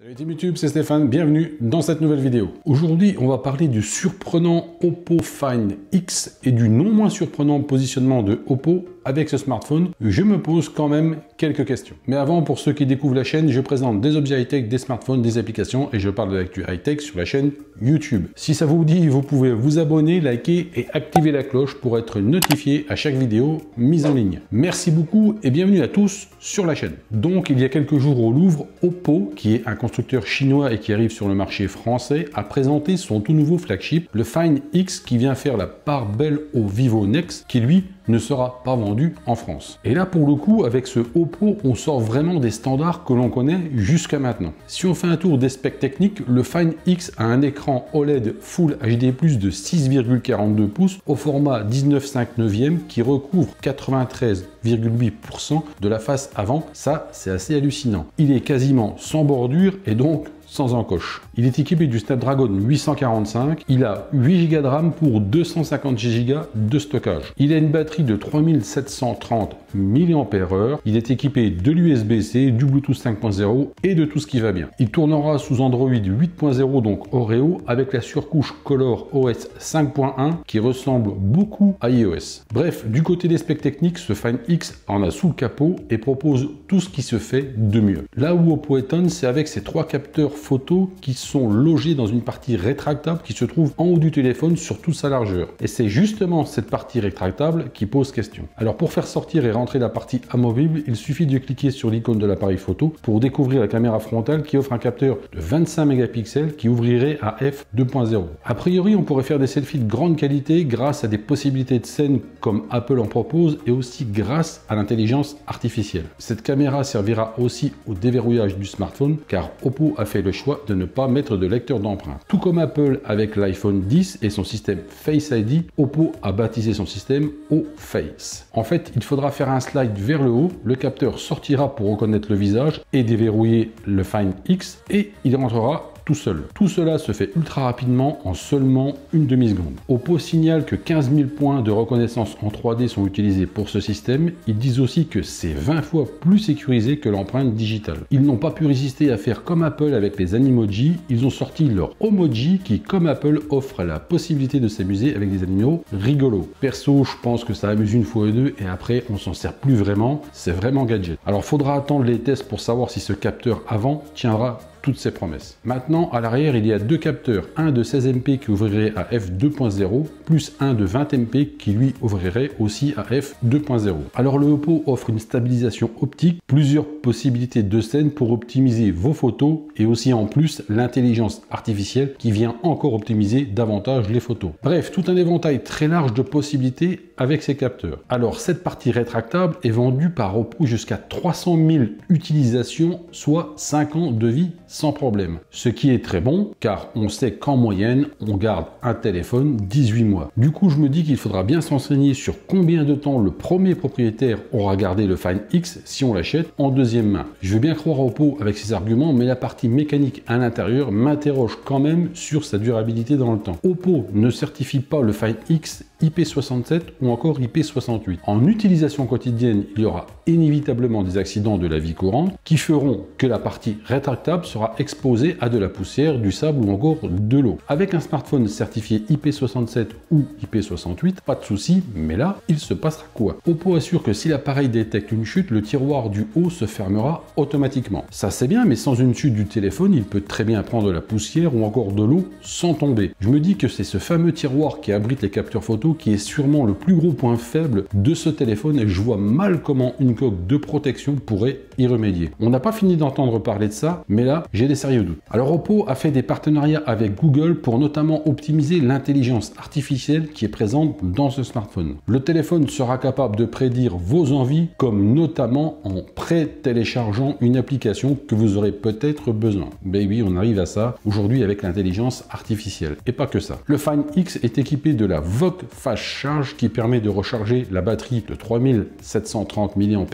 Salut Team YouTube, c'est Stéphane, bienvenue dans cette nouvelle vidéo. Aujourd'hui, on va parler du surprenant Oppo Find X et du non moins surprenant positionnement de Oppo avec ce smartphone. Je me pose quand même quelques questions. Mais avant, pour ceux qui découvrent la chaîne, je présente des objets high-tech, des smartphones, des applications et je parle de l'actu high-tech sur la chaîne YouTube. Si ça vous dit, vous pouvez vous abonner, liker et activer la cloche pour être notifié à chaque vidéo mise en ligne. Merci beaucoup et bienvenue à tous sur la chaîne. Donc, il y a quelques jours au Louvre, Oppo, qui est un constructeur chinois et qui arrive sur le marché français, a présenté son tout nouveau flagship, le Find X, qui vient faire la part belle au Vivo Nex, qui lui ne sera pas vendu en France. Et là, pour le coup, avec ce Oppo, on sort vraiment des standards que l'on connaît jusqu'à maintenant. Si on fait un tour des specs techniques, le Find X a un écran OLED Full HD+, de 6,42 pouces au format 19/5/9 qui recouvre 93,8% de la face avant. Ça, c'est assez hallucinant. Il est quasiment sans bordure et donc sans encoche. Il est équipé du Snapdragon 845, il a 8 Go de RAM pour 256 Go de stockage. Il a une batterie de 3730 mAh, il est équipé de l'USB-C, du Bluetooth 5.0 et de tout ce qui va bien. Il tournera sous Android 8.0, donc Oreo, avec la surcouche Color OS 5.1 qui ressemble beaucoup à iOS. Bref, du côté des specs techniques, ce Find X en a sous le capot et propose tout ce qui se fait de mieux. Là où Oppo étonne, c'est avec ses 3 capteurs photos qui sont logés dans une partie rétractable qui se trouve en haut du téléphone sur toute sa largeur. Et c'est justement cette partie rétractable qui pose question. Alors pour faire sortir et rentrer la partie amovible, il suffit de cliquer sur l'icône de l'appareil photo pour découvrir la caméra frontale qui offre un capteur de 25 mégapixels qui ouvrirait à f2.0. A priori, on pourrait faire des selfies de grande qualité grâce à des possibilités de scène comme Apple en propose et aussi grâce à l'intelligence artificielle. Cette caméra servira aussi au déverrouillage du smartphone car Oppo a fait le choix de ne pas mettre de lecteur d'empreintes. Tout comme Apple avec l'iPhone 10 et son système Face ID, Oppo a baptisé son système O-Face. En fait, il faudra faire un slide vers le haut, le capteur sortira pour reconnaître le visage et déverrouiller le Find X et il rentrera tout seul. Tout cela se fait ultra rapidement en seulement une demi-seconde. Oppo signale que 15 000 points de reconnaissance en 3D sont utilisés pour ce système. Ils disent aussi que c'est 20 fois plus sécurisé que l'empreinte digitale. Ils n'ont pas pu résister à faire comme Apple avec les Animoji. Ils ont sorti leur Omoji qui, comme Apple, offre la possibilité de s'amuser avec des animaux rigolos. Perso, je pense que ça amuse une fois ou deux et après, on s'en sert plus vraiment. C'est vraiment gadget. Alors, faudra attendre les tests pour savoir si ce capteur avant tiendra toutes ces promesses. Maintenant, à l'arrière, il y a deux capteurs, un de 16 MP qui ouvrirait à f2.0, plus un de 20 MP qui lui ouvrirait aussi à f2.0. Alors le Oppo offre une stabilisation optique, plusieurs possibilités de scène pour optimiser vos photos et aussi en plus l'intelligence artificielle qui vient encore optimiser davantage les photos. Bref, tout un éventail très large de possibilités avec ces capteurs. Alors cette partie rétractable est vendue par Oppo jusqu'à 300 000 utilisations, soit 5 ans de vie sans problème. Ce qui est très bon car on sait qu'en moyenne, on garde un téléphone 18 mois. Du coup, je me dis qu'il faudra bien s'enseigner sur combien de temps le premier propriétaire aura gardé le Find X si on l'achète en deuxième main. Je veux bien croire Oppo avec ses arguments, mais la partie mécanique à l'intérieur m'interroge quand même sur sa durabilité dans le temps. Oppo ne certifie pas le Find X IP67 ou encore IP68. En utilisation quotidienne, il y aura inévitablement des accidents de la vie courante qui feront que la partie rétractable sera exposée à de la poussière, du sable ou encore de l'eau. Avec un smartphone certifié IP67 ou IP68, pas de souci, mais là, il se passera quoi? Oppo assure que si l'appareil détecte une chute, le tiroir du haut se fermera automatiquement. Ça c'est bien, mais sans une chute du téléphone, il peut très bien prendre de la poussière ou encore de l'eau sans tomber. Je me dis que c'est ce fameux tiroir qui abrite les capteurs photos qui est sûrement le plus gros point faible de ce téléphone et je vois mal comment une coque de protection pourrait y remédier. On n'a pas fini d'entendre parler de ça, mais là, j'ai des sérieux doutes. Alors Oppo a fait des partenariats avec Google pour notamment optimiser l'intelligence artificielle qui est présente dans ce smartphone. Le téléphone sera capable de prédire vos envies, comme notamment en pré-téléchargeant une application que vous aurez peut-être besoin. Ben oui, on arrive à ça aujourd'hui avec l'intelligence artificielle. Et pas que ça. Le Find X est équipé de la VOOC Fast Charge qui permet de recharger la batterie de 3730 mAh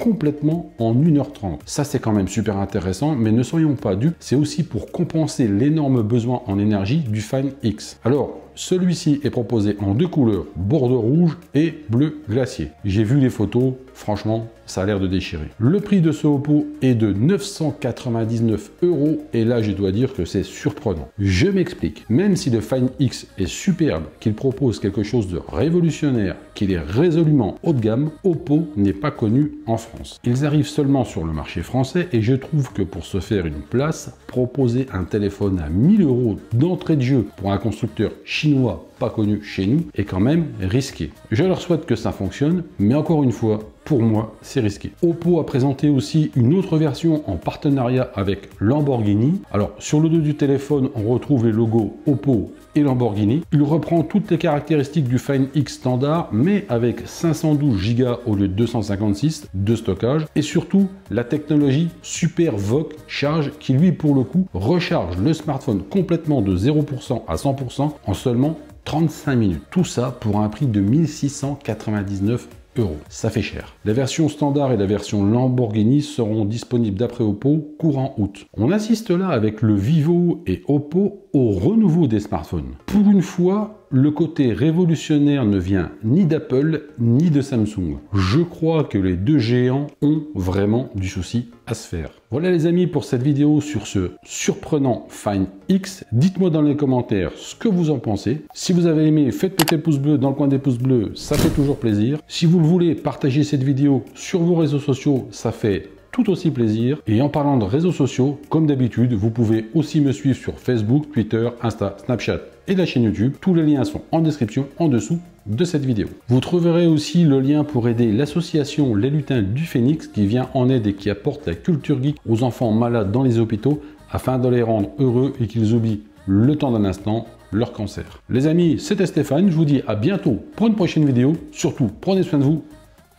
complètement en 1h30. Ça, c'est quand même super intéressant, mais ne soyons pas dupes, c'est aussi pour compenser l'énorme besoin en énergie du Find X. Alors, celui-ci est proposé en deux couleurs, bordeaux rouge et bleu glacier. J'ai vu les photos, franchement, ça a l'air de déchirer. Le prix de ce Oppo est de 999 € et là, je dois dire que c'est surprenant. Je m'explique. Même si le Find X est superbe, qu'il propose quelque chose de révolutionnaire, qu'il est résolument haut de gamme, Oppo n'est pas connu en France. Ils arrivent seulement sur le marché français et je trouve que pour se faire une place, proposer un téléphone à 1000 € d'entrée de jeu pour un constructeur chinois pas connu chez nous est quand même risqué. Je leur souhaite que ça fonctionne, mais encore une fois, pour moi, c'est risqué. Oppo a présenté aussi une autre version en partenariat avec Lamborghini. Alors, sur le dos du téléphone, on retrouve les logos Oppo et Lamborghini. Il reprend toutes les caractéristiques du Find X standard, mais avec 512 Go au lieu de 256 de stockage, et surtout la technologie Super VOOC Charge qui, lui, pour le coup, recharge le smartphone complètement de 0% à 100% en seulement 35 minutes. Tout ça pour un prix de 1699 €. Ça fait cher. La version standard et la version Lamborghini seront disponibles d'après Oppo courant août. On assiste là avec le Vivo et Oppo au renouveau des smartphones. Pour une fois, le côté révolutionnaire ne vient ni d'Apple ni de Samsung. Je crois que les deux géants ont vraiment du souci à se faire. Voilà les amis pour cette vidéo sur ce surprenant Find X. Dites-moi dans les commentaires ce que vous en pensez. Si vous avez aimé, faites péter le pouce bleu dans le coin des pouces bleus, ça fait toujours plaisir. Si vous le voulez, partagez cette vidéo sur vos réseaux sociaux, ça fait tout aussi plaisir. Et en parlant de réseaux sociaux, comme d'habitude, vous pouvez aussi me suivre sur Facebook, Twitter, Insta, Snapchat et la chaîne YouTube. Tous les liens sont en description en dessous de cette vidéo. Vous trouverez aussi le lien pour aider l'association Les Lutins du Phénix qui vient en aide et qui apporte la culture geek aux enfants malades dans les hôpitaux afin de les rendre heureux et qu'ils oublient le temps d'un instant leur cancer. Les amis, c'était Stéphane, je vous dis à bientôt pour une prochaine vidéo. Surtout, prenez soin de vous.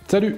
Salut!